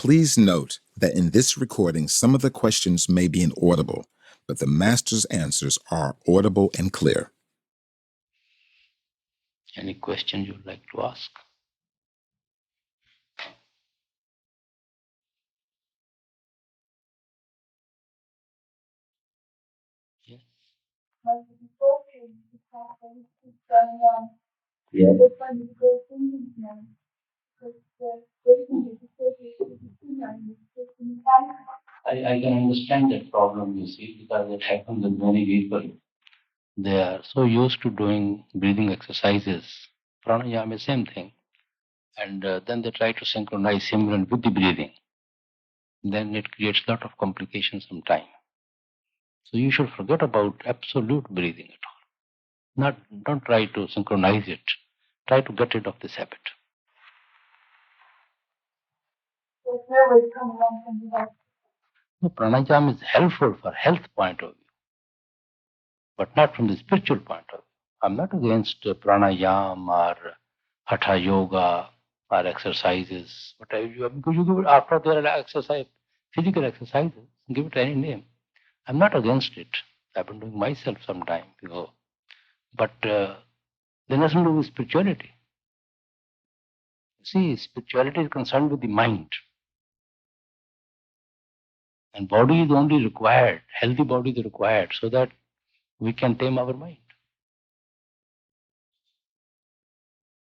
Please note that in this recording, some of the questions may be inaudible, but the master's answers are audible and clear. Any question you'd like to ask? Yes. Yeah. I can understand that problem, you see, because it happens with many people. They are so used to doing breathing exercises. Pranayama is same thing. And then they try to synchronize Simran with the breathing. Then it creates a lot of complications sometimes. So you should forget about absolute breathing at all. Don't try to synchronize it. Try to get rid of this habit. No, pranayama is helpful for health point of view, but not from the spiritual point of view. I'm not against pranayama or hatha yoga or exercises, whatever you have, because you give it after there are exercise, physical exercises, give it any name. I'm not against it. I've been doing myself some time ago. But there nothing to do with spirituality. See, spirituality is concerned with the mind. And body is only required, healthy body is required so that we can tame our mind.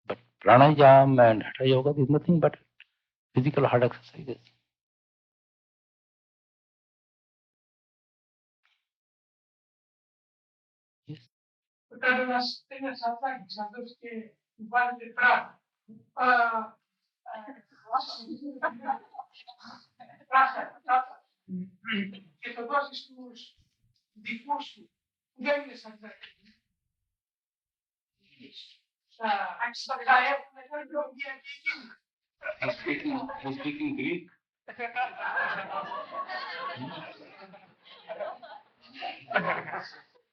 But pranayama and hatha yoga is nothing but physical hard exercises. Yes. He's speaking Greek.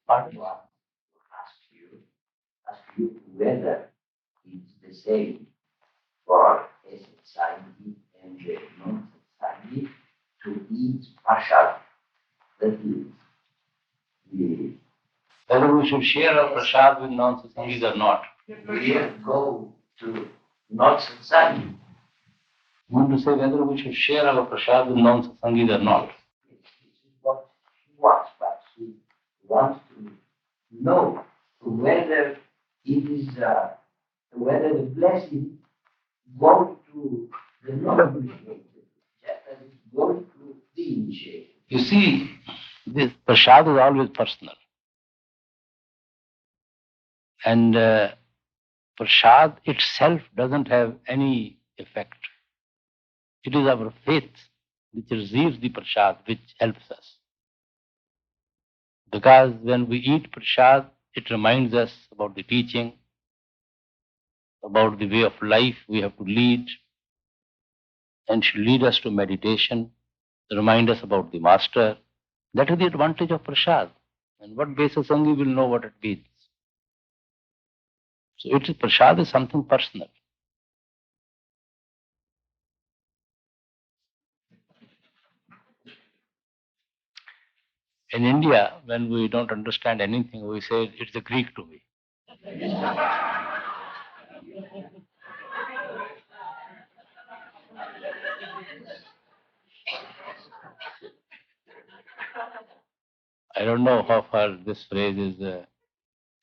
Pardon? Ask you whether it's the same for a society and a non-society to eat prasad. That is whether we should share our prasad with non-Sangis or not. We go to non-Sangi. You want to say whether we should share our prasad with non-Sangis or not. This is what he wants, but he wants to know whether it is whether the blessing goes to the non-initiated, just as it goes to the initiated. You see, this prasad is always personal. And prasad itself doesn't have any effect. It is our faith which receives the prasad which helps us. Because when we eat prasad, it reminds us about the teaching, about the way of life we have to lead, and should lead us to meditation, remind us about the master. That is the advantage of prasad. And what basis Sangi will know what it means. So it is prasad is something personal. In India, when we don't understand anything, we say it's a Greek to me. I don't know how far this phrase is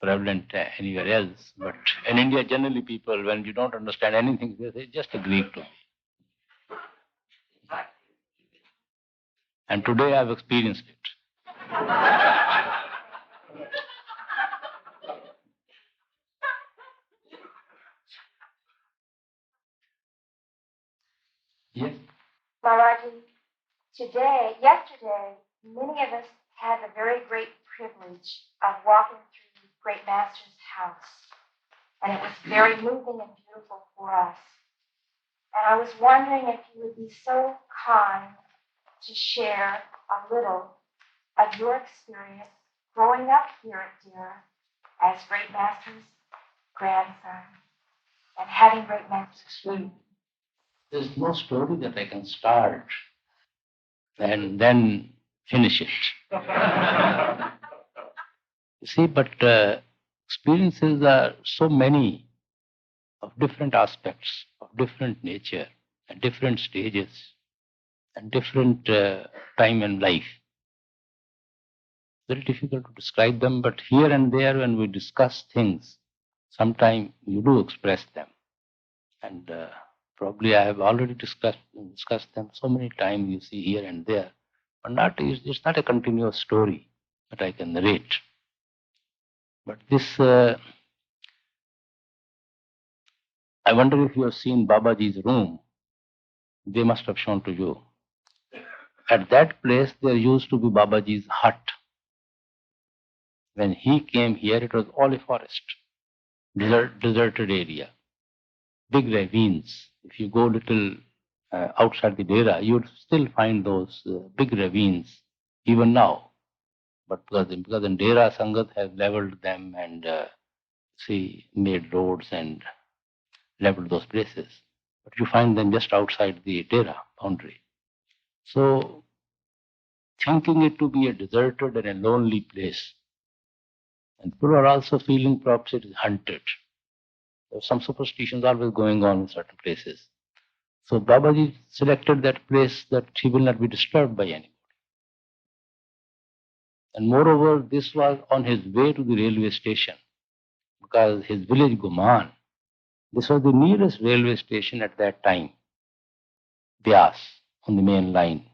prevalent anywhere else, but in India, generally people, when you don't understand anything, they say just a Greek to me. And today I've experienced it. Yes. Maharaji, yesterday, many of us had the very great privilege of walking through Great Master's house. And it was very moving and beautiful for us. And I was wondering if you would be so kind to share a little of your experience growing up here at Dira as Great Master's grandson and having Great Master's food. There's no story that I can start and then finish it. You see, but experiences are so many of different aspects, of different nature, and different stages, and different time in life. Very difficult to describe them, but here and there when we discuss things, sometimes you do express them. And probably I have already discussed them so many times, you see, here and there. But it's not a continuous story that I can narrate. But this, I wonder if you have seen Babaji's room. They must have shown to you. At that place, there used to be Babaji's hut. When he came here, it was all a forest, deserted area, big ravines. If you go little outside the Dera, you would still find those big ravines, even now. But because in Dera, Sangat has leveled them and made roads and leveled those places. But you find them just outside the Dera boundary. So, thinking it to be a deserted and a lonely place, and people are also feeling perhaps it is haunted. There's some superstitions always going on in certain places. So Babaji selected that place that he will not be disturbed by anybody. And moreover, this was on his way to the railway station, because his village Guman, this was the nearest railway station at that time, Byas, on the main line.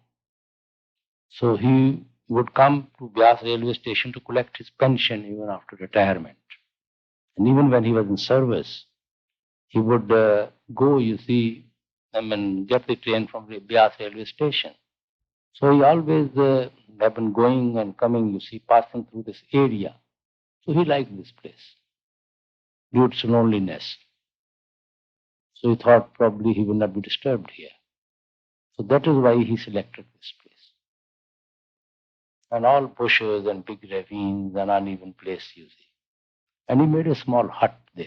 So he would come to Byas railway station to collect his pension even after retirement. And even when he was in service, he would go, you see, get the train from the Byas railway station. So he always have been going and coming, you see, passing through this area. So he liked this place due to its loneliness. So he thought probably he will not be disturbed here. So that is why he selected this place. And all bushes and big ravines and uneven place, you see. And he made a small hut there.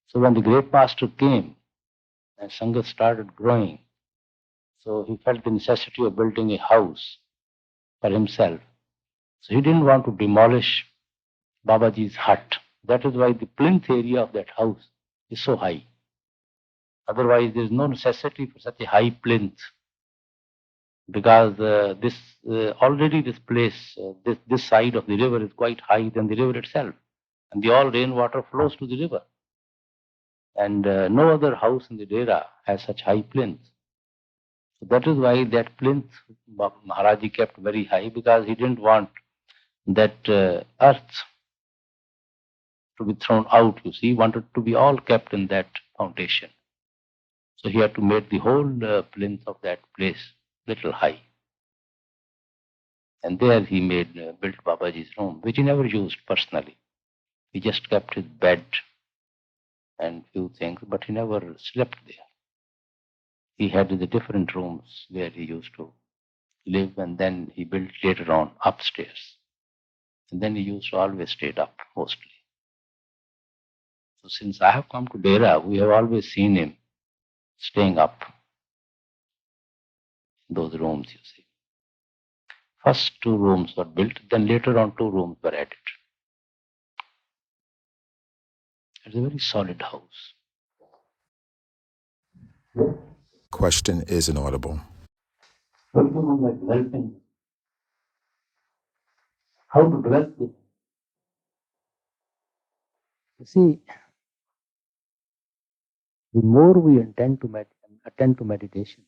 So when the great master came and Sangat started growing, so he felt the necessity of building a house for himself. So he didn't want to demolish Babaji's hut. That is why the plinth area of that house is so high. Otherwise, there is no necessity for such a high plinth, because already this place, this side of the river is quite higher than the river itself, and the all rainwater flows to the river. And no other house in the Dera has such high plinth. So that is why that plinth Maharaji kept very high, because he didn't want that earth to be thrown out, you see. He wanted to be all kept in that foundation. So he had to make the whole plinth of that place little high. And there he built Babaji's room, which he never used personally. He just kept his bed and few things, but he never slept there. He had the different rooms where he used to live, and then he built later on upstairs. And then he used to always stay up mostly. So since I have come to Dera, we have always seen him staying up in those rooms, you see. First 2 rooms were built, then later on 2 rooms were added. It's a very solid house. Question is inaudible. Developing. How to develop it? You see, the more we attend to meditation,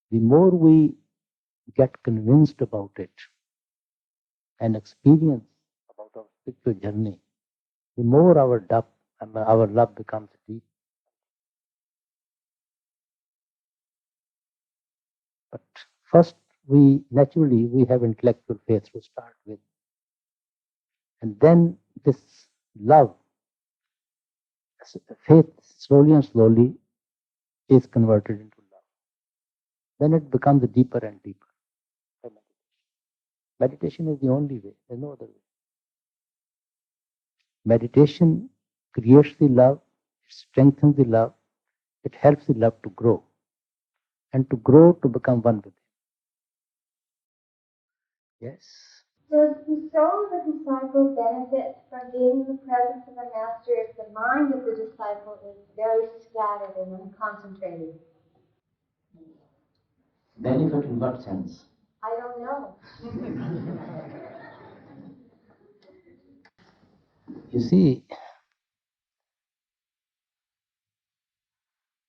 the more we get convinced about it and experience about our spiritual journey, the more our love becomes deep. But first, we have intellectual faith to start with. And then this love, faith slowly and slowly is converted into love. Then it becomes deeper and deeper. Meditation is the only way. There's no other way. Meditation creates the love, it strengthens the love, It helps the love to grow, and to grow to become one with him. Yes. Does the soul of a disciple benefit from being in the presence of a master if the mind of the disciple is very scattered and unconcentrated? Benefit in what sense? I don't know. You see,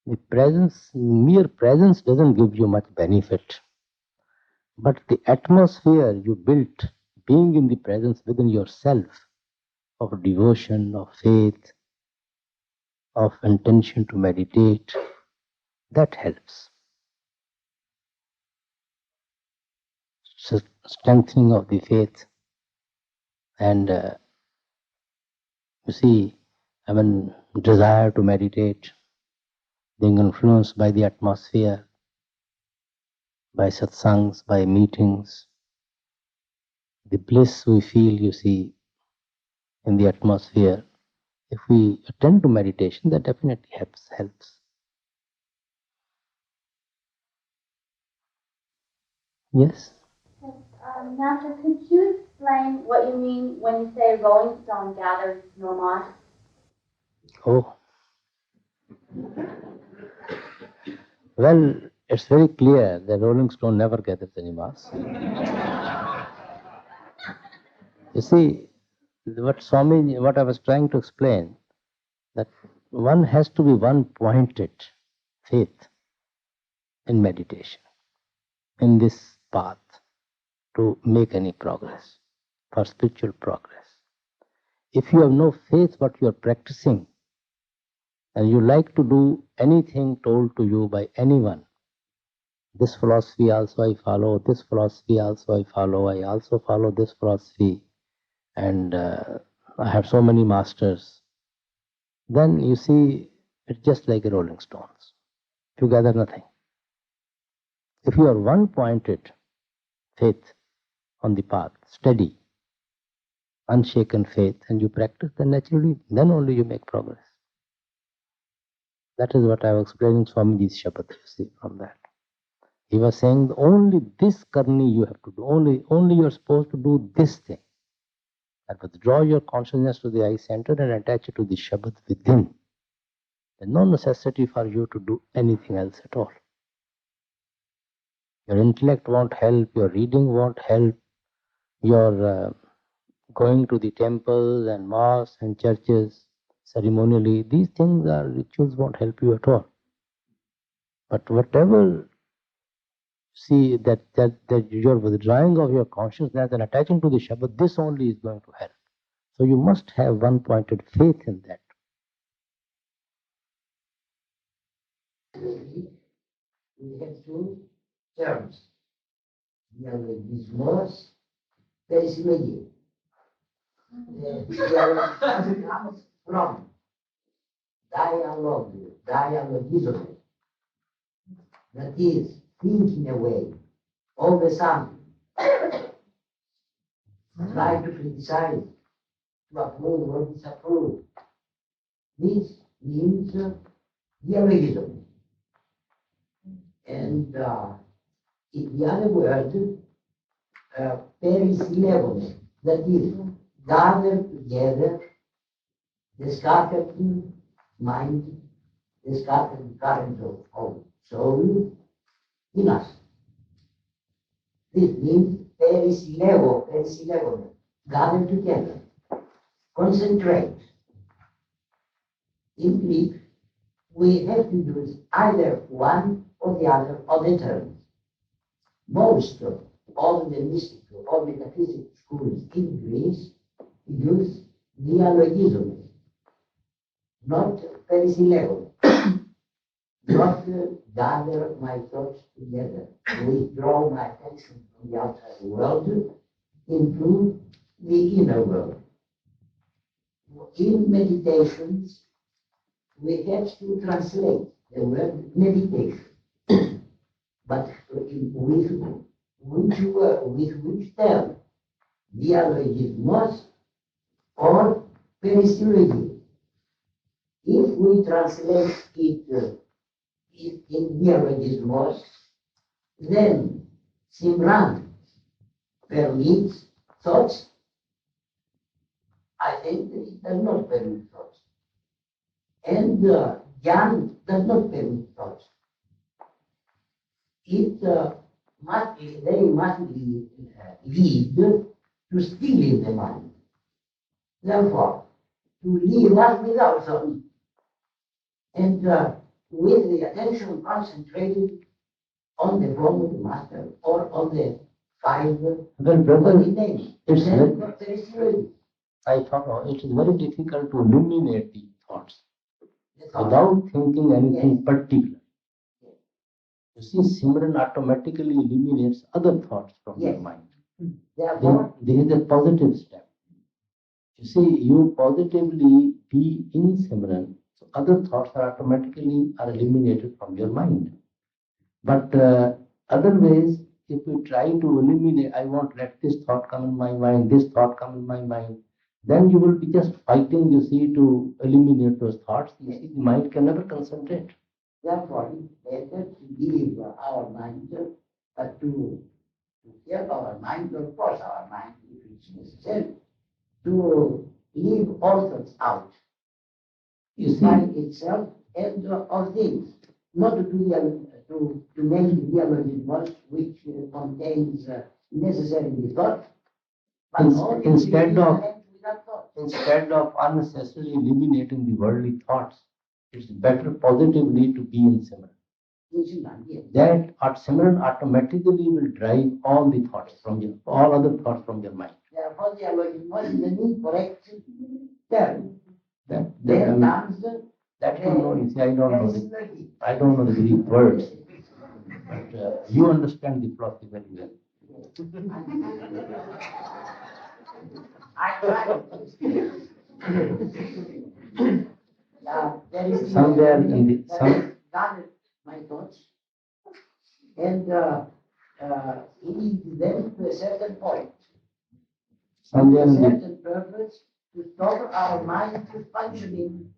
the presence, mere presence doesn't give you much benefit. But the atmosphere you built, being in the presence within yourself of devotion, of faith, of intention to meditate, that helps. Strengthening of the faith. And you see, desire to meditate, being influenced by the atmosphere, by satsangs, by meetings, the bliss we feel, you see, in the atmosphere. If we attend to meditation, that definitely helps. Yes? Master, could you explain what you mean when you say Rolling Stone gathers no moss? Oh. Well, it's very clear that Rolling Stone never gathers any moss. You see, what I was trying to explain, that one has to be one-pointed faith in meditation, in this path, to make any progress, for spiritual progress. If you have no faith what you are practicing, and you like to do anything told to you by anyone, this philosophy also I follow, this philosophy also I follow, I also follow this philosophy, and I have so many masters, then you see, it's just like rolling stones. You gather nothing. If you are one-pointed faith on the path, steady, unshaken faith, and you practice, then naturally, then only you make progress. That is what I was explaining Swamiji's Shabad, you see, from that. He was saying only this karni you have to do, only you are supposed to do this thing. And withdraw your consciousness to the eye center and attach it to the Shabad within. There's no necessity for you to do anything else at all. Your intellect won't help, your reading won't help, your going to the temples and mosques and churches ceremonially, these things are rituals, won't help you at all. But whatever, see that you're withdrawing of your consciousness and attaching to the Shabad, this only is going to help. So you must have one-pointed faith in that. We have two terms. Dialogismos, perismegi. Dialogism comes from dialogism. That is, thinking away all the time. Try to criticize, to approve or disapprove. This means dialogism. And in the other word, perisilevone, that is, gather together the scattered mind, the scattered current of soul in us. This means perisilevone, gather together, concentrate. In Greek, we have to use either one or the other of the terms. Most of all the mystical or metaphysical schools in Greece use dialogism, not perisilevone, not gather my thoughts together, withdraw my attention from the outside world into the inner world. In meditations, we have to translate the word meditation, but with which term? Dialogismos or perisiology. If we translate it in dialogues was, then Simran permits thoughts. I think that it does not permit thoughts. And Jan does not permit thoughts. It they must lead to still in the mind. Therefore, to leave us without thought and with the attention concentrated on the form of the master or on the five Well, brother, names. it's Then very, there is really I thought it is very difficult to illuminate the thoughts the thought. without thinking anything Yes. particular. You see, Simran automatically eliminates other thoughts from your Yes. mind. Therefore, This is a positive step. You see, you positively be in Simran, so other thoughts are automatically eliminated from your mind. But otherwise, if we try to eliminate, I won't let this thought come in my mind, this thought come in my mind, then you will be just fighting, you see, to eliminate those thoughts. You see, the mind can never concentrate. therefore, it's better to give our mind to help our mind, to force our mind, if it's necessary, to leave all thoughts out. You see, Mind itself and of things, not to do to make the dialogismus which contains necessary thought, but only to Instead leave of- the mind without thought. instead of unnecessarily eliminating the worldly thoughts, it's better positively to be in Simran. Yes. That Simran automatically will drive all the thoughts from your, all other thoughts from your mind. Therefore, dialogismus is the incorrect term. That, Then that, comes that you know, you see, I don't know the I don't know the Greek words, but you understand the philosophy very well. I tried. There is Somewhere in the gathered my thoughts, and lead them to a certain point, somewhere a in the certain purpose, to stop our mind to functioning,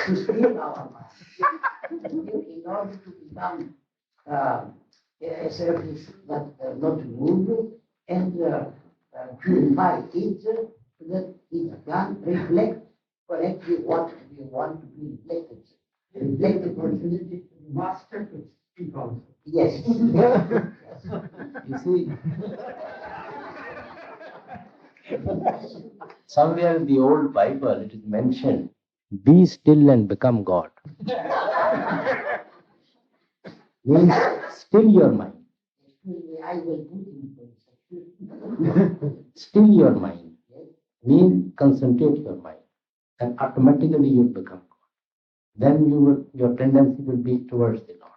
to still our mind, in order to become a surface that not to move, and purify it so that it can reflect correctly what we want to be reflected. Reflect the opportunity to master to speak also. Yes. you see, somewhere in the old Bible it is mentioned, be still and become God. Means still your mind. I will put in Still your mind. Means concentrate your mind. And automatically you'll become God. Then your tendency will be towards the Lord.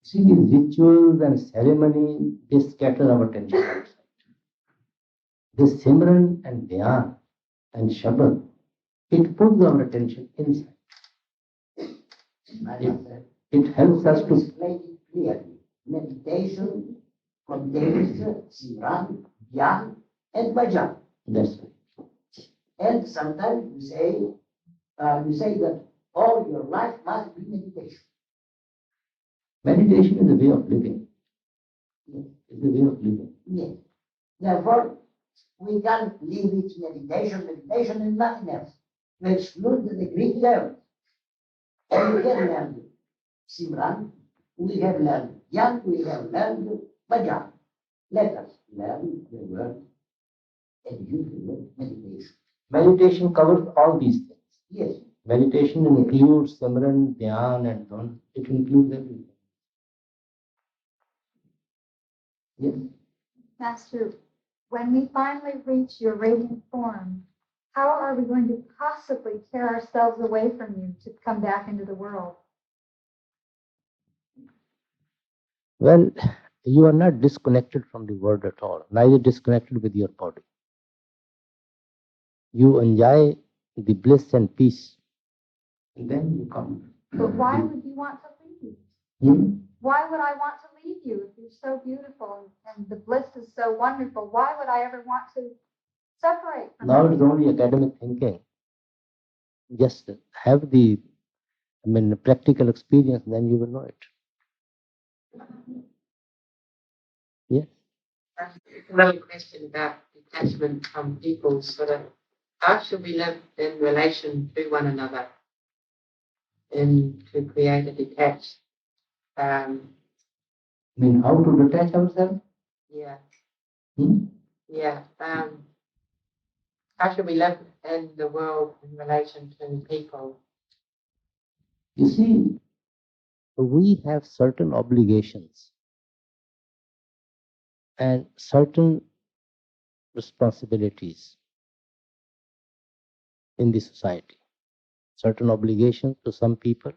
See, these rituals and ceremonies, they scatter our attention outside. This Simran and Dhyan and Shabad, it pulls our attention inside. It helps us to explain it clearly. Meditation contains Simran, Dhyan, and Bhajan. That's right. And sometimes you say that all your life must be meditation. Meditation is a way of living. Yes. It's a way of living. Yes. Therefore, we can leave it meditation and nothing else. To exclude the Greek terms. And we can learn Simran, we have learned Dhyan, we have learned Bhajan. Let us learn the word and use the word meditation. Meditation covers all these things. Yes. Meditation includes Simran, Dhyan, and Dhun. It includes everything. Yes. Master, when we finally reach your radiant form, how are we going to possibly tear ourselves away from you to come back into the world? Well, you are not disconnected from the world at all, neither disconnected with your body. You enjoy the bliss and peace. And then you come. But why would you want to leave? Hmm? Why would I want to leave you if you're so beautiful and the bliss is so wonderful? Why would I ever want to separate from Now you? it's only academic thinking. Just have the practical experience, then you will know it. Yes. Another question about detachment from people, sort of, how should we live in relation to one another and to create a detached, How to detach ourselves? yeah, Hmm? yeah, how should we live in the world in relation to people? You see, We have certain obligations and certain responsibilities in the society. Certain obligations to some people,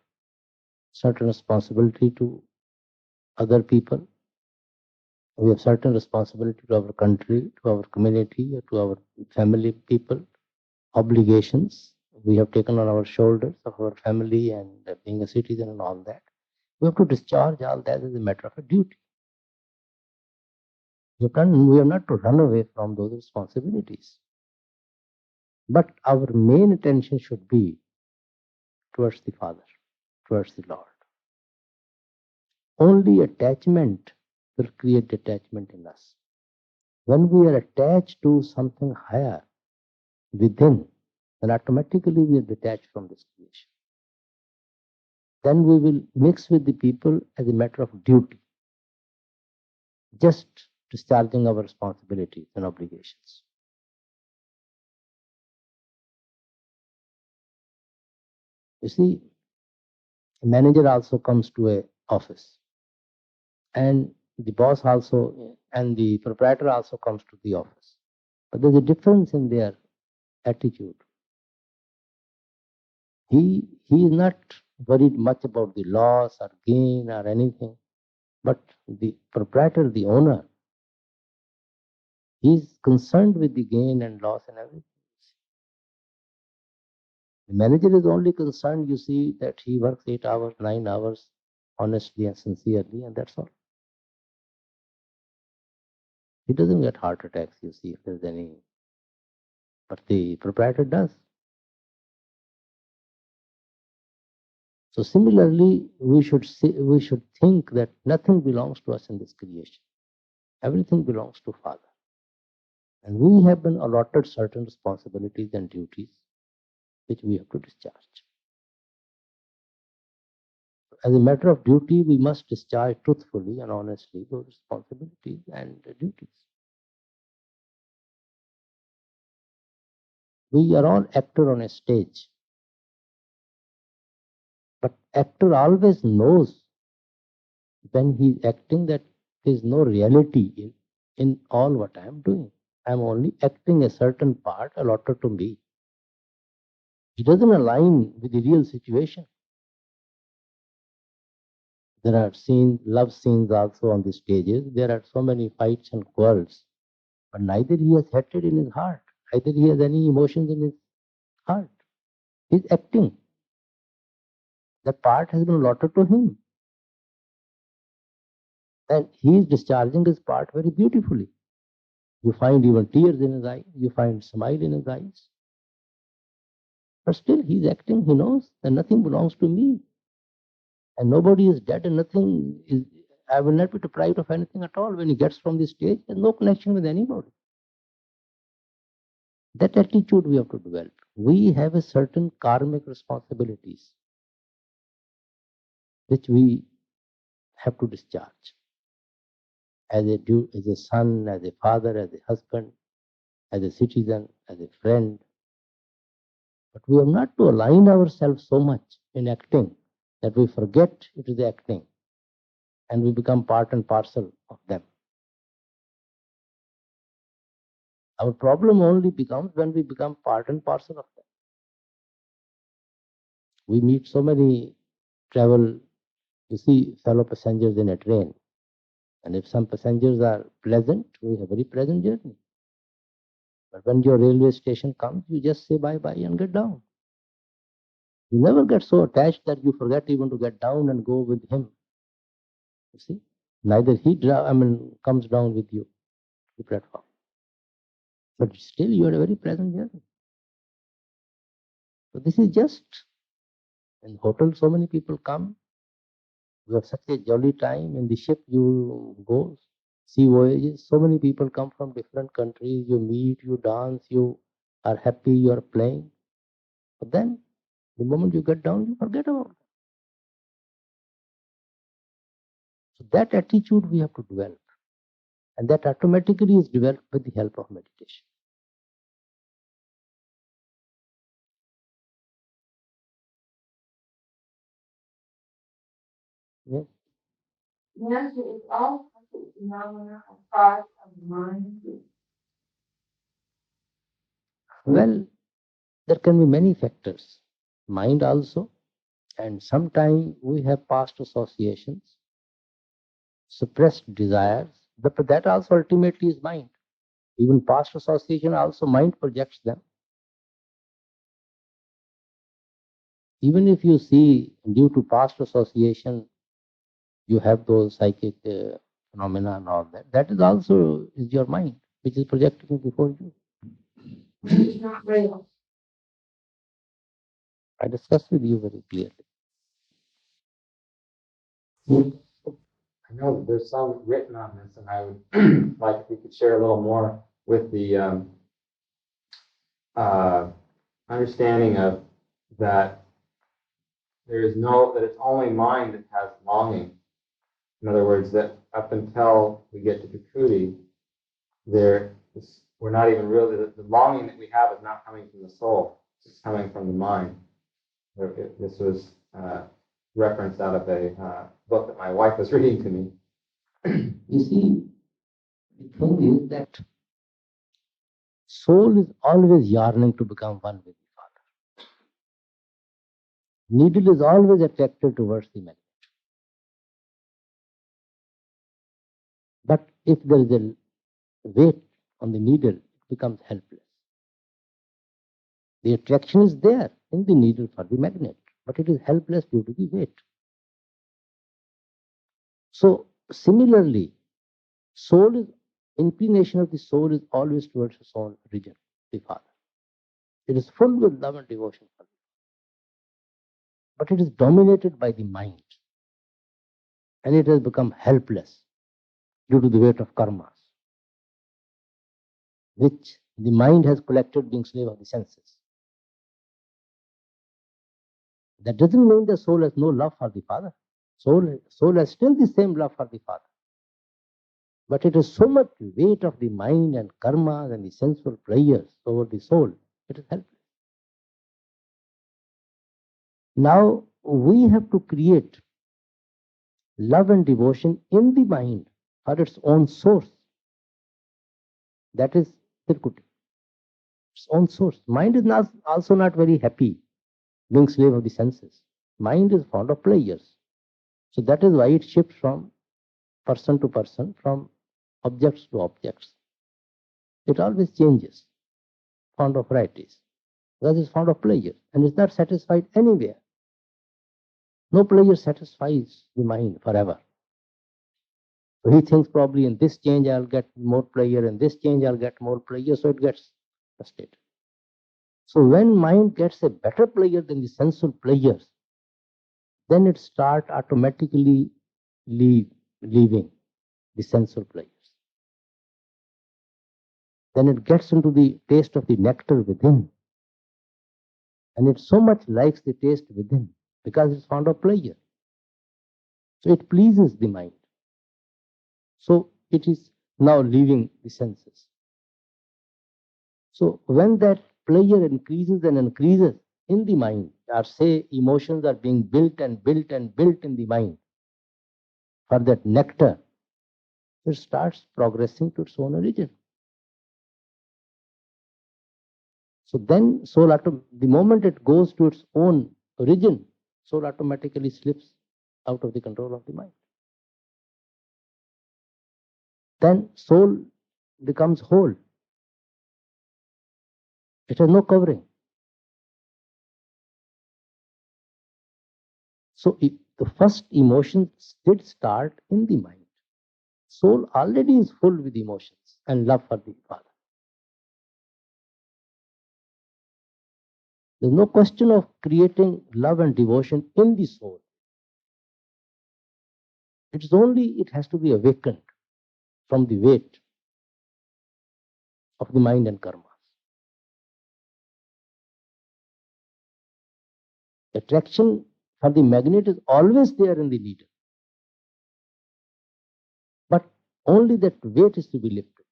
certain responsibility to other people. We have certain responsibility to our country, to our community, or to our family people. Obligations we have taken on our shoulders of our family and being a citizen and all that. We have to discharge all that as a matter of a duty. We have not to run away from those responsibilities. But our main attention should be towards the Father, towards the Lord. Only attachment will create detachment in us. When we are attached to something higher within, then automatically we are detached from this creation. Then we will mix with the people as a matter of duty, just discharging our responsibilities and obligations. You see, a manager also comes to an office, and the boss also, and the proprietor also comes to the office. But there's a difference in their attitude. He is not worried much about the loss or gain or anything, but the proprietor, the owner, he is concerned with the gain and loss and everything. The manager is only concerned, you see, that he works 8 hours, 9 hours, honestly and sincerely, and that's all. He doesn't get heart attacks, you see, if there's any. But the proprietor does. So similarly, we should think that nothing belongs to us in this creation. Everything belongs to Father. And we have been allotted certain responsibilities and duties which we have to discharge. As a matter of duty, we must discharge truthfully and honestly those responsibilities and duties. We are all actors on a stage. But actor always knows when he is acting that there is no reality in all what I am doing. I am only acting a certain part allotted to me. It doesn't align with the real situation. There are love scenes also on the stages. There are so many fights and quarrels. But neither he has hatred in his heart, neither he has any emotions in his heart. He is acting. That part has been allotted to him. And he is discharging his part very beautifully. You find even tears in his eyes, you find smile in his eyes. But still he is acting, he knows that nothing belongs to me. And nobody is dead and nothing is, I will not be deprived of anything at all. When he gets from the stage, there's no connection with anybody. That attitude we have to develop. We have a certain karmic responsibilities which we have to discharge as a son, as a father, as a husband, as a citizen, as a friend. But we have not to align ourselves so much in acting that we forget it is acting and we become part and parcel of them. Our problem only becomes when we become part and parcel of them. We meet so many you see, fellow passengers in a train. And if some passengers are pleasant, we have a very pleasant journey. But when your railway station comes, you just say bye-bye and get down. You never get so attached that you forget even to get down and go with him. You see, neither he comes down with you to the platform. But still, you had a very pleasant journey. So this is just In hotel, so many people come. You have such a jolly time. In the ship, you go sea voyages. So many people come from different countries. You meet, you dance, you are happy, you are playing. But then, the moment you get down, you forget about it. So that attitude we have to develop. And that automatically is developed with the help of meditation. Yes. Master, is all psychic phenomena a part of the mind? Well, there can be many factors. Mind also. And sometimes we have past associations, suppressed desires, but that also ultimately is mind. Even past association also mind projects them. Even if you see due to past association, you have those psychic phenomena and all that. That is also is your mind, which is projecting before you. It's not real. I discussed with you very clearly. I know that there's some written on this, and I would like if you could share a little more with the understanding of that that it's only mind that has longing. In other words, that up until we get to Prakriti, we're not even really, the longing that we have is not coming from the soul, it's coming from the mind. This was referenced out of a book that my wife was reading to me. You see, the thing is that soul is always yearning to become one with the Father. Needle is always attracted towards the magnet. But if there is a weight on the needle, it becomes helpless. The attraction is there in the needle for the magnet, but it is helpless due to the weight. So similarly, inclination of the soul is always towards its own origin, the Father. It is full with love and devotion for him. But it is dominated by the mind. And it has become helpless due to the weight of karmas, which the mind has collected being slave of the senses. That doesn't mean the soul has no love for the Father. Soul has still the same love for the Father. But it is so much weight of the mind and karmas and the sensual pleasures over the soul, it is helpless. Now we have to create love and devotion in the mind for its own source. That is Tirkuti. Its own source. Mind is also not very happy being slave of the senses. Mind is fond of pleasures. So that is why it shifts from person to person, from objects to objects. It always changes, fond of varieties. Because it's fond of pleasure and is not satisfied anywhere. No pleasure satisfies the mind forever. So he thinks probably in this change I'll get more pleasure, in this change I'll get more pleasure, so it gets frustrated. So when mind gets a better pleasure than the sensual pleasures, then it starts automatically leaving the sensual pleasures. Then it gets into the taste of the nectar within. And it so much likes the taste within because it's fond of pleasure. So it pleases the mind. So it is now leaving the senses. So when that pleasure increases and increases in the mind, or say emotions are being built and built and built in the mind for that nectar, it starts progressing to its own origin. So then the moment it goes to its own origin, soul automatically slips out of the control of the mind. Then soul becomes whole. It has no covering. So the first emotions did start in the mind. Soul already is full with emotions and love for the Father. There's no question of creating love and devotion in the soul. It's only it has to be awakened from the weight of the mind and karma. Attraction for the magnet is always there in the needle. But only that weight is to be lifted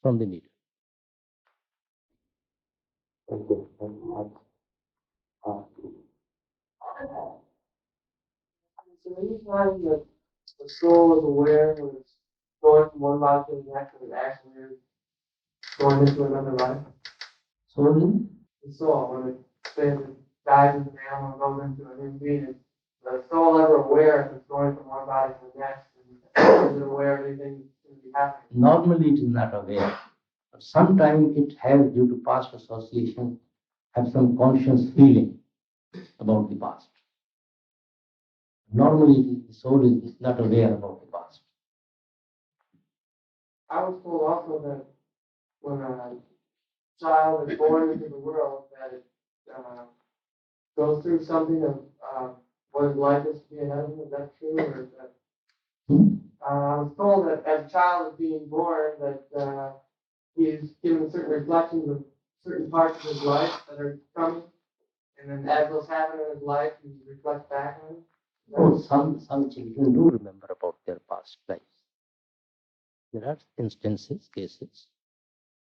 from the needle. Thank you. So anytime that the soul is aware when it's going from one life to the next, and actually is going into another life. So, The soul, when it says it dies as an animal and goes into a new being, the soul ever aware if it's going from one body to the next, and is it aware of anything that's going to be happening? normally it is not aware. But sometimes it has, due to past association, have some conscious feeling about the past. Normally the soul is not aware about the past. I was told also that when a child is born into the world, that it goes through something of what his life is to be ahead of him. Is that true? Or is that, I was told that as a child is being born, that he's given certain reflections of certain parts of his life that are coming, and then as those happen in his life, he reflects back on it. Oh, some children do remember about their past lives. There are instances, cases,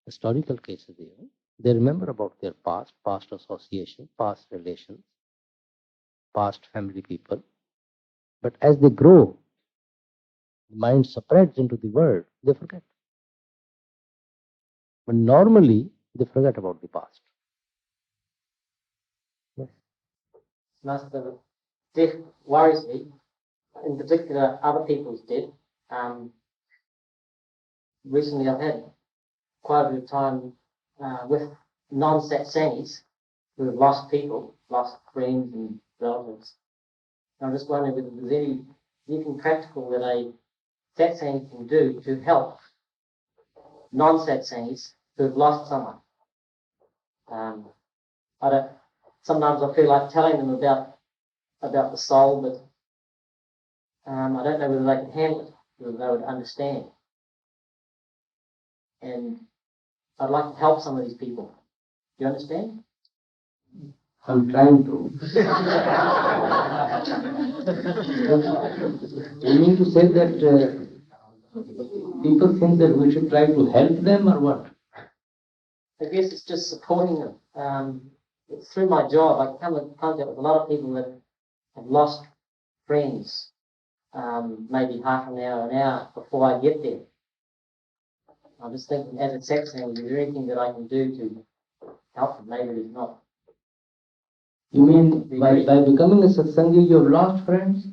historical cases even. They remember about their past association, past relations, past family people. But as they grow, the mind spreads into the world, they forget. But normally, they forget about the past. Yes. Master, death worries me, in particular other people's death. Recently I've had quite a bit of time with non-satsangs who have lost people, lost friends and relatives. And I'm just wondering whether there's anything practical that a satsang can do to help non-satsangs who have lost someone. Sometimes I feel like telling them about the soul, but I don't know whether they can handle it, whether they would understand. And I'd like to help some of these people. Do you understand? I'm trying to. You mean to say that people think that we should try to help them or what? I guess it's just supporting them. Through my job, I come in contact with a lot of people that have lost friends, maybe half an hour before I get there. I'm just thinking, as a satsang, is there anything that I can do to help them? Maybe there's not. You mean by becoming a satsangi, you've lost friends?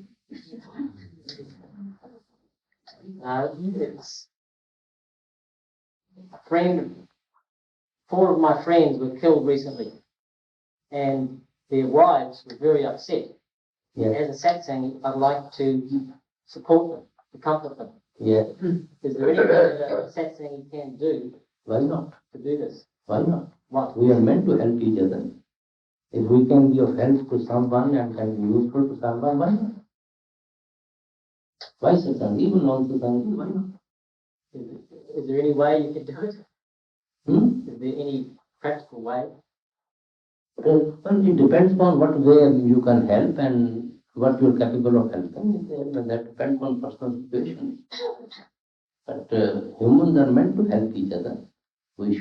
It's a friend. 4 of my friends were killed recently, and their wives were very upset. Yeah. As a satsang, I'd like to support them, to comfort them. Yeah. Is there anything that a satsang can do? Why not? To do this? Why not? What? We are meant to help each other. If we can be of help to someone and can be useful to someone, why not? Why satsangi? Even non-satsangi, why not? Is there any way you could do it? Is there any practical way? Well, it depends on what way you can help and what you're capable of helping. That depends on personal situation. But humans are meant to help each other. We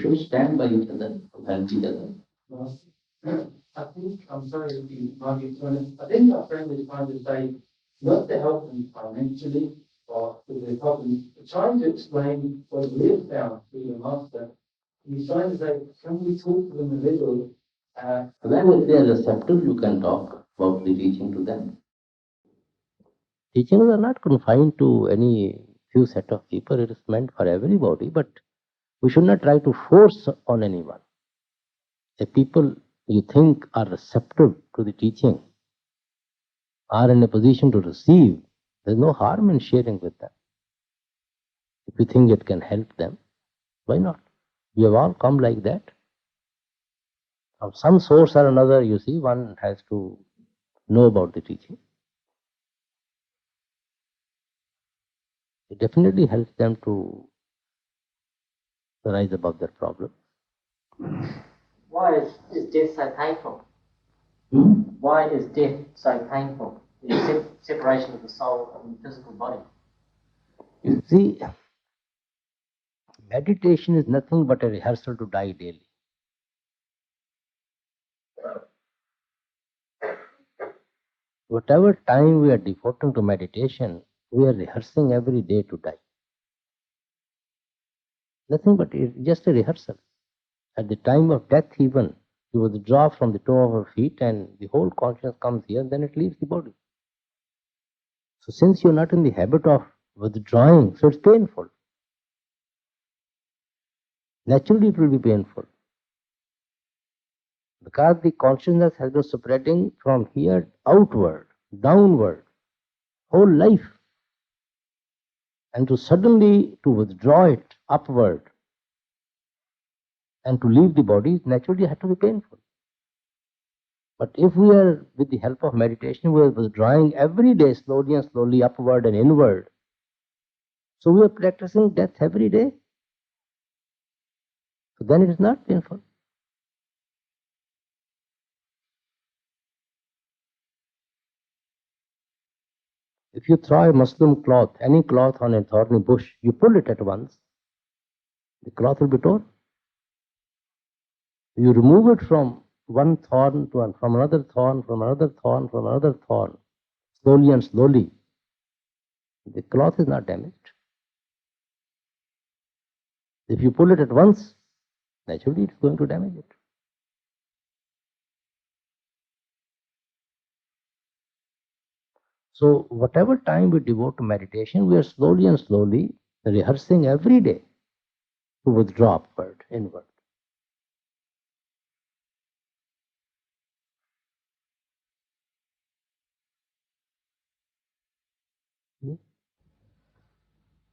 should stand by each other, help each other. I think, I'm sorry to be non-ignorant, I think our friend is trying to say not to help them financially or to help them, trying to explain what we have found through the master. He's trying to say, can we talk to them a little? When if they are receptive, you can talk about the teaching to them. Teachings are not confined to any few set of people. It is meant for everybody, but we should not try to force on anyone. If people you think are receptive to the teaching, are in a position to receive, there is no harm in sharing with them. If you think it can help them, why not? We have all come like that. From some source or another, you see, one has to know about the teaching. It definitely helps them to rise above their problem. Why is death so painful? Why is death so painful? The separation of the soul from the physical body. You see, meditation is nothing but a rehearsal to die daily. Whatever time we are devoting to meditation, we are rehearsing every day to die. Nothing but just a rehearsal. At the time of death even, we withdraw from the toe of our feet and the whole consciousness comes here, then it leaves the body. So since you're not in the habit of withdrawing, so it's painful. Naturally it will be painful. Because the consciousness has been spreading from here outward, downward, whole life. And to suddenly to withdraw it upward and to leave the body naturally has to be painful. But if we are, with the help of meditation, we are withdrawing every day slowly and slowly upward and inward. So we are practicing death every day. So then it is not painful. If you throw a muslin cloth, any cloth on a thorny bush, you pull it at once, the cloth will be torn. You remove it from one thorn to from another thorn, from another thorn, from another thorn, slowly and slowly, the cloth is not damaged. If you pull it at once, naturally it's going to damage it. So whatever time we devote to meditation, we are slowly and slowly rehearsing every day to withdraw upward, inward.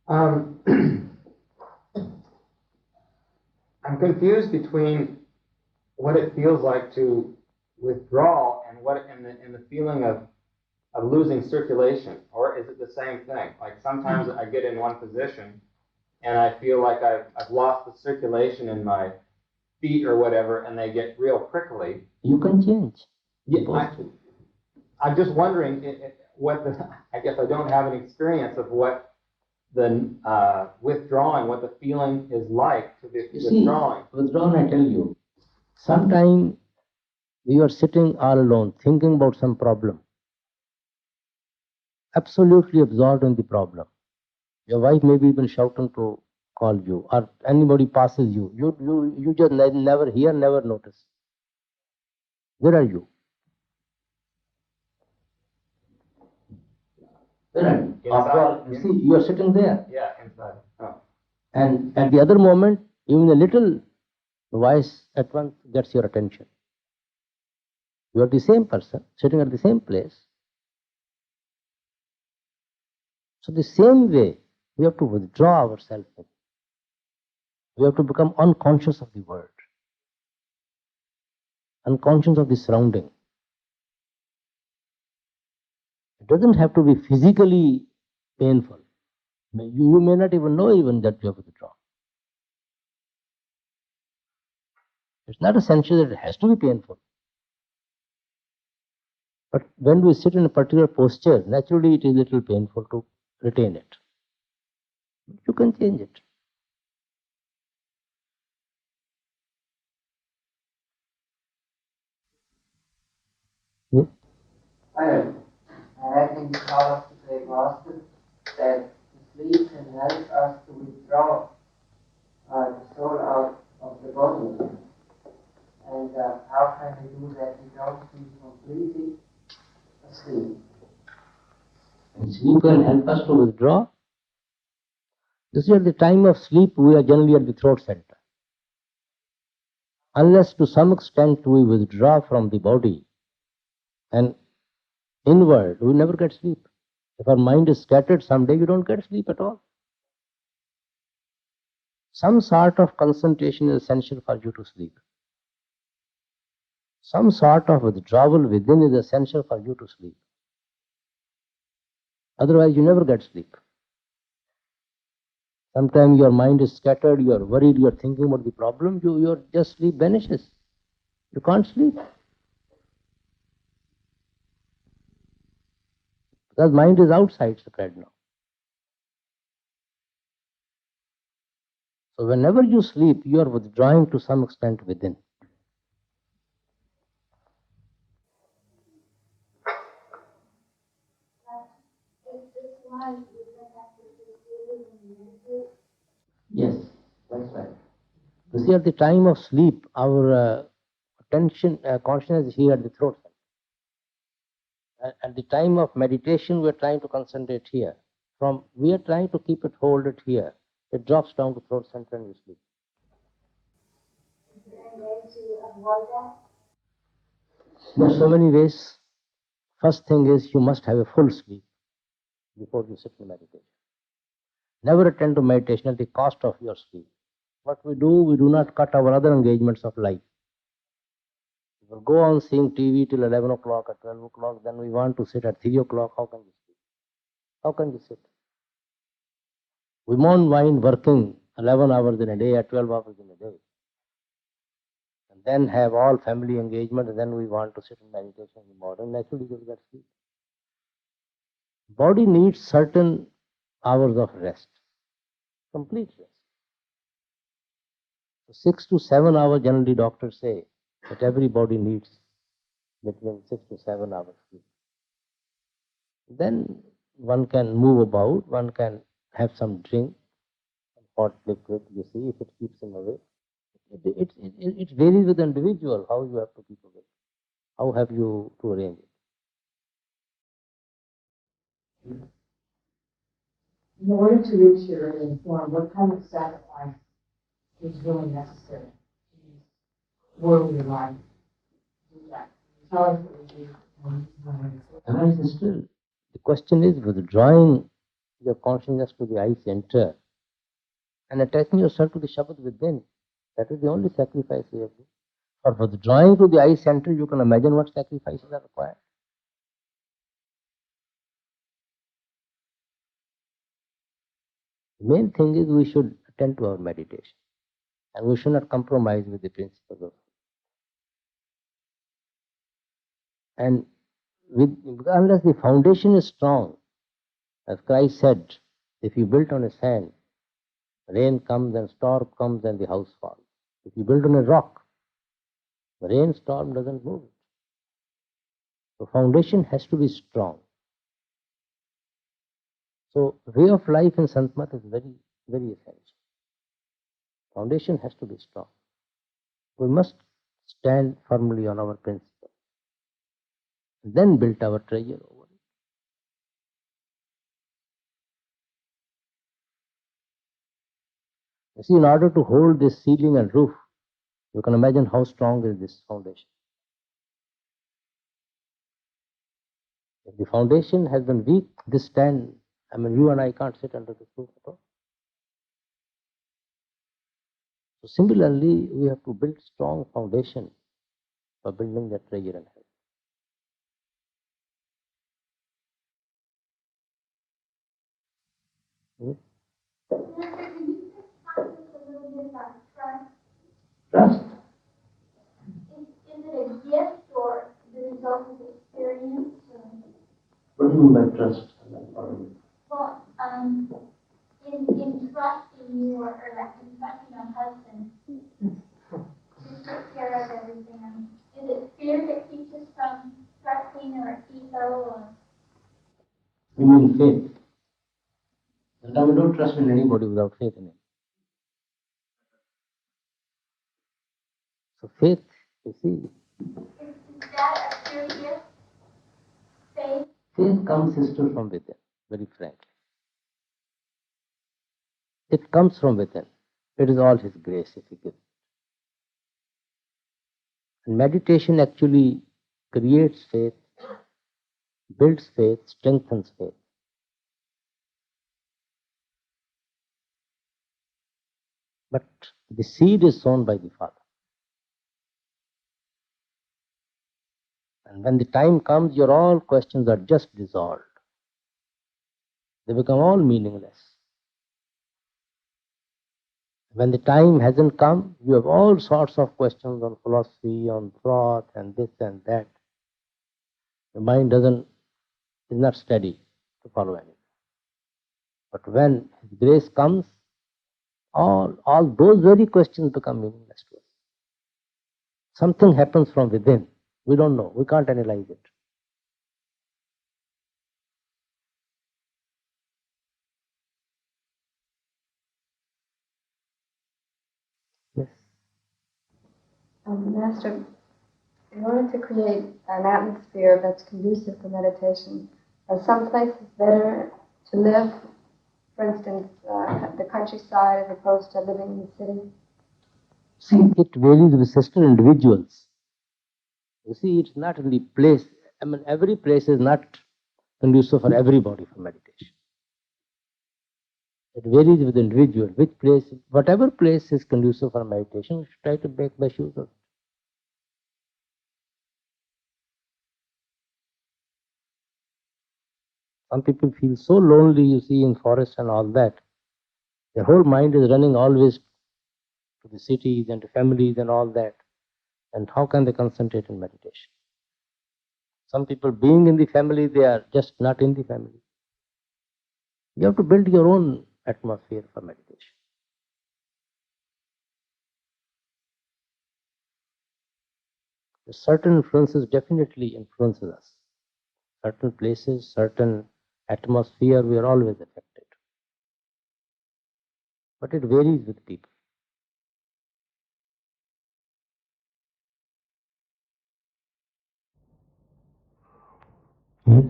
I'm confused between what it feels like to withdraw and what and the feeling of losing circulation, or is it the same thing? Like sometimes I get in one position and I feel like I've lost the circulation in my feet or whatever, and they get real prickly. You can change. Yeah, I'm just wondering what the. I guess I don't have an experience of what the withdrawing, what the feeling is like to be withdrawing. Withdrawing, I tell you, sometimes you are sitting all alone thinking about some problem, absolutely absorbed in the problem. Your wife may be even shouting to call you, or anybody passes you. You just never hear, never notice. Where are you? Where are you? After all, you see, you are sitting there. Yeah, inside. Oh. And at the other moment, even a little voice at once gets your attention. You are the same person, sitting at the same place. So the same way, we have to withdraw ourselves. We have to become unconscious of the world, unconscious of the surrounding. It doesn't have to be physically painful. You may not even know even that you have withdrawn. It's not essential that it has to be painful. But when we sit in a particular posture, naturally it is a little painful to retain it. You can change it. Yes? I think Carlos today master that sleep can help us to withdraw the soul out of the body. And how can we do that? We don't be completely asleep. And sleep can help us to withdraw. You see, at the time of sleep, we are generally at the throat center. Unless to some extent we withdraw from the body and inward, we never get sleep. If our mind is scattered, someday you don't get sleep at all. Some sort of concentration is essential for you to sleep. Some sort of withdrawal within is essential for you to sleep. Otherwise, you never get sleep. Sometimes your mind is scattered, you are worried, you are thinking about the problem, your just sleep vanishes. You can't sleep. Because mind is outside spread now. So whenever you sleep, you are withdrawing to some extent within. Is this why you don't have to do it? Yes, that's right. You see, at the time of sleep, our attention, consciousness is here at the throat center. At the time of meditation, we are trying to concentrate here. We are trying to keep it, hold it here. It drops down to throat center and you sleep. Is there any way to avoid that? There are so many ways. First thing is you must have a full sleep before you sit in meditation. Never attend to meditation at the cost of your sleep. What we do not cut our other engagements of life. If we go on seeing TV till 11 o'clock or 12 o'clock, then we want to sit at 3 o'clock. How can you sleep? How can you sit? We won't mind working 11 hours in a day or 12 hours in a day. And then have all family engagement, and then we want to sit in meditation in the morning. Naturally, you will get sleep. Body needs certain hours of rest, complete rest. So 6 to 7 hours, generally doctors say that everybody needs between 6 to 7 hours sleep. Then one can move about, one can have some drink, hot liquid, you see, if it keeps him awake. It varies with the individual, how you have to keep awake. How have you to arrange it? In order to reach your early form, what kind of sacrifice is really necessary to use worldly life to do that? Tell us what you do. And still, the question is withdrawing your consciousness to the eye center and attaching yourself to the Shabad within. That is the only sacrifice we have to do. For withdrawing to the eye center, you can imagine what sacrifices are required. The main thing is we should attend to our meditation and we should not compromise with the principles of. And unless the foundation is strong, as Christ said, if you build on a sand, rain comes and storm comes and the house falls. If you build on a rock, the rain storm doesn't move it. The foundation has to be strong. So way of life in Santmat is very, very essential. Foundation has to be strong. We must stand firmly on our principles, then build our treasure over it. You see, in order to hold this ceiling and roof, you can imagine how strong is this foundation. If the foundation has been weak, this stand, you and I can't sit under this roof at all. So similarly, we have to build strong foundation for building that treasure and health. Can you just talk to us a little bit about trust? Trust. Is it a gift or the result of experience? What do you mean by trust? Well, in trusting you or like in trusting a husband to take care of everything, is it fear that keeps us from trusting or ego or? You mean faith? Sometimes we don't trust in anybody without faith in him. So faith, you see. Is that a pure gift? Faith? Faith comes, sister, from within, very frankly. It comes from within. It is all His grace if He gives. And meditation actually creates faith, builds faith, strengthens faith. But the seed is sown by the Father. And when the time comes, your all questions are just dissolved. They become all meaningless. When the time hasn't come, you have all sorts of questions on philosophy, on thought, and this and that. The mind is not steady to follow anything. But when His grace comes, all those very questions become meaningless to us. Something happens from within. We don't know. We can't analyze it. Yes. Master, in order to create an atmosphere that's conducive for meditation, are some places better to live? For instance, the countryside as opposed to living in the city? See, it varies with sister individuals. You see, it's not in the place. I mean, every place is not conducive for everybody for meditation. It varies with the individual. Which place, whatever place is conducive for meditation, we should try to make the use of it. Some people feel so lonely, you see, in forest and all that. Their whole mind is running always to the cities and to families and all that. And how can they concentrate in meditation? Some people being in the family, they are just not in the family. You have to build your own atmosphere for meditation. Certain influences definitely influences us. Certain places, certain atmosphere, we are always affected. But it varies with people. Yes.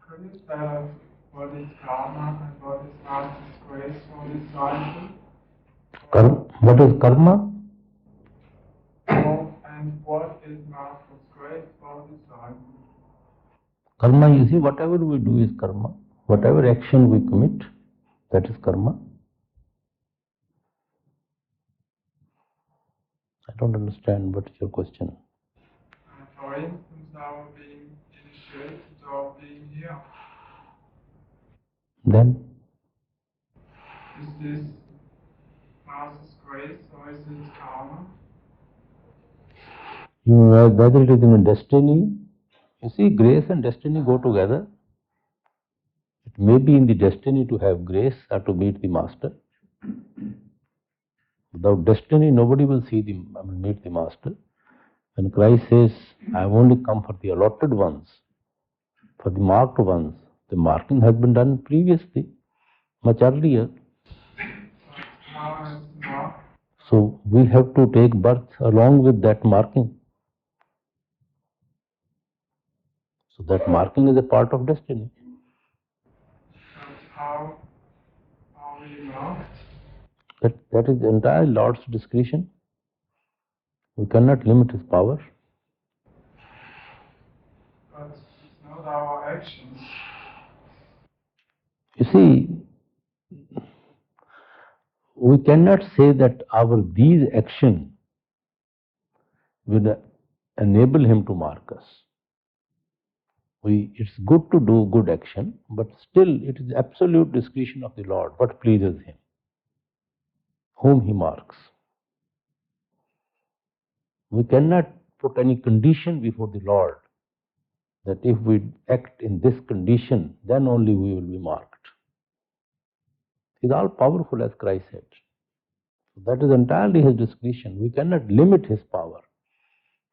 Could you tell us what is karma and what is master's grace for disciple? What is karma? And what is master's grace for disciple? Karma, you see, whatever we do is karma. Whatever action we commit, that is karma. I don't understand what is your question. For instance, our being initiated or being here. Then? Is this master's grace or is it karma? You know, whether it is in a destiny, you see, grace and destiny go together. It may be in the destiny to have grace or to meet the master. Without destiny, nobody will meet the master. When Christ says, I have only come for the allotted ones, for the marked ones, the marking has been done previously, much earlier. So we have to take birth along with that marking. So that marking is a part of destiny. How are we marked? That is the entire Lord's discretion. We cannot limit His power. But it's not our actions. You see, we cannot say that these actions will enable Him to mark us. It's good to do good action, but still it is absolute discretion of the Lord, what pleases Him, whom He marks. We cannot put any condition before the Lord that if we act in this condition, then only we will be marked. He is all powerful, as Christ said. So that is entirely His discretion. We cannot limit His power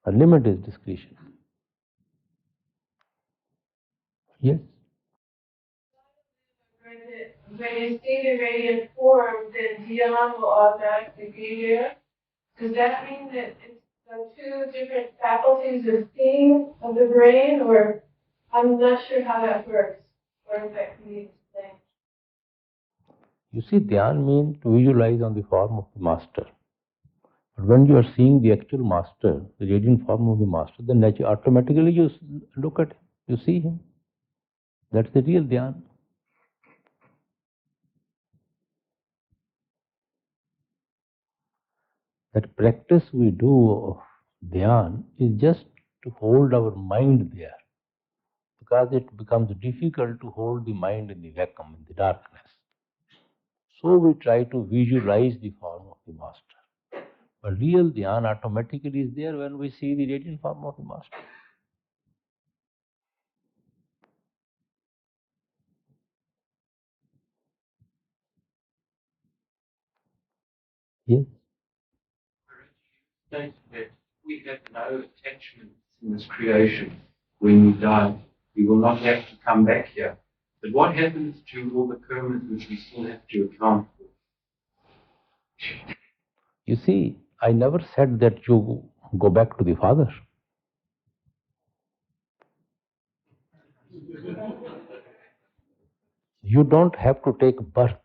or limit His discretion. Yes. When you see the radiant form, then Dhyan will automatically be there. Does that mean that it's the two different faculties of seeing of the brain, or I'm not sure how that works, or if that can be explained? You see, Dhyan means to visualize on the form of the Master. But when you are seeing the actual Master, the radiant form of the Master, then automatically you look at him, you see him. That's the real Dhyan. That practice we do of dhyan is just to hold our mind there, because it becomes difficult to hold the mind in the vacuum, in the darkness. So we try to visualize the form of the Master. But real dhyan automatically is there when we see the radiant form of the Master. Yes. States that we have no attachments in this creation. When we die, we will not have to come back here. But what happens to all the karmas which we still have to account for? You see, I never said that you go back to the Father. You don't have to take birth,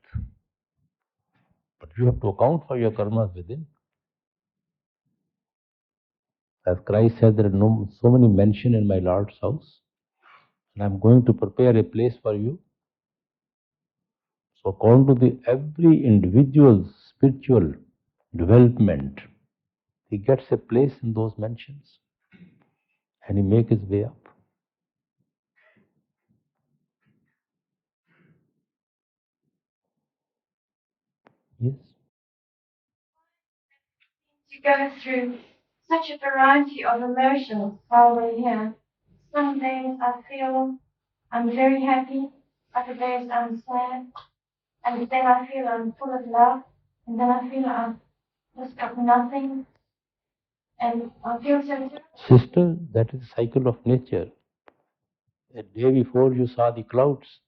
but you have to account for your karmas within. As Christ said, there are so many mansions in my Lord's house, and I'm going to prepare a place for you. So according to every individual's spiritual development, he gets a place in those mansions, and he makes his way up. Yes. You go through such a variety of emotions while we're here. Some days I feel I'm very happy, other days I'm sad, and then I feel I'm full of love, and then I feel I've just got nothing, and I feel so Sister, that is the cycle of nature. A day before you saw the clouds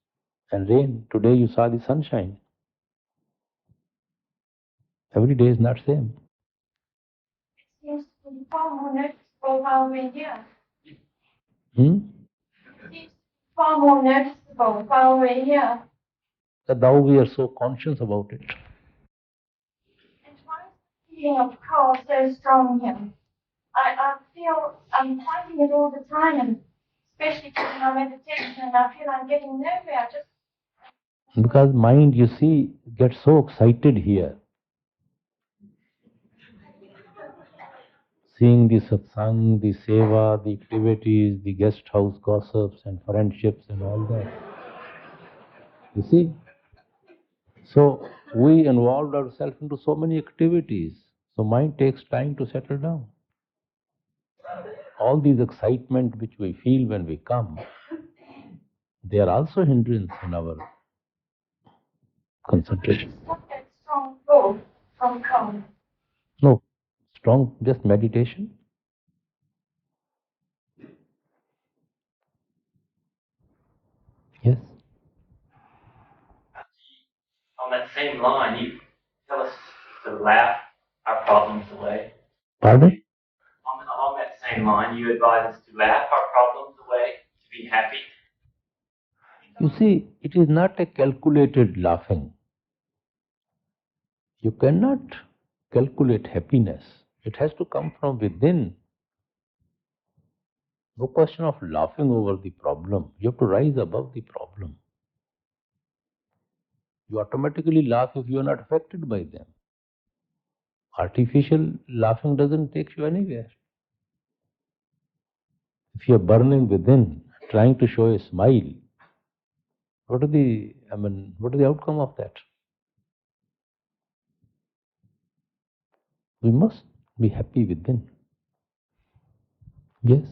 and rain, today you saw the sunshine. Every day is not same. It seems to be far more noticeable while we're here. Hmm? It seems far more noticeable while we're here. That now we are so conscious about it. And why is the feeling of cold so strong here? I feel I'm fighting it all the time, and especially during my meditation, and I feel I'm getting nowhere. Because mind, you see, gets so excited here. Seeing the satsang, the seva, the activities, the guest house gossips and friendships and all that. You see? So we involved ourselves into so many activities. So mind takes time to settle down. All these excitement which we feel when we come, they are also hindrance in our concentration. Stop that strong pull from cold. No, strong, just meditation. Yes. On that same line, you tell us to laugh our problems away. Pardon? Along that same line, you advise us to laugh our problems away, to be happy. You see, it is not a calculated laughing. You cannot calculate happiness. It has to come from within. No question of laughing over the problem. You have to rise above the problem. You automatically laugh if you are not affected by them. Artificial laughing doesn't take you anywhere. If you are burning within, trying to show a smile, what is the outcome of that? We must be happy within. Yes.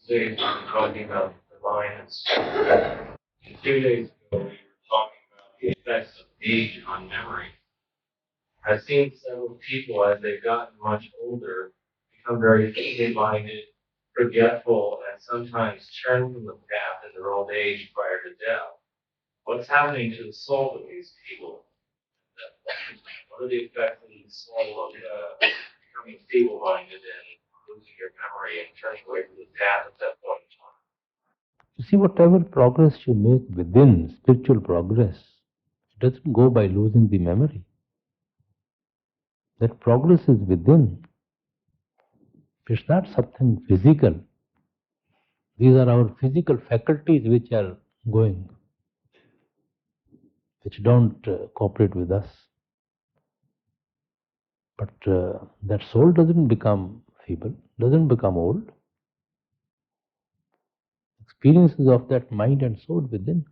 Today, we're talking about the mind and spirit. 2 days ago, we were talking about the effects of age on memory. I've seen several people, as they've gotten much older, become very feeble-minded, forgetful, and sometimes turn from the path in their old age prior to death. What's happening to the soul of these people? What are the effects of the soul of becoming feeble-minded and losing your memory and turning away from the path at that point in time? You see, whatever progress you make within, spiritual progress, it doesn't go by losing the memory. That progress is within. It's not something physical. These are our physical faculties which are going, which don't cooperate with us. But that soul doesn't become feeble, doesn't become old. Experiences of that mind and soul within.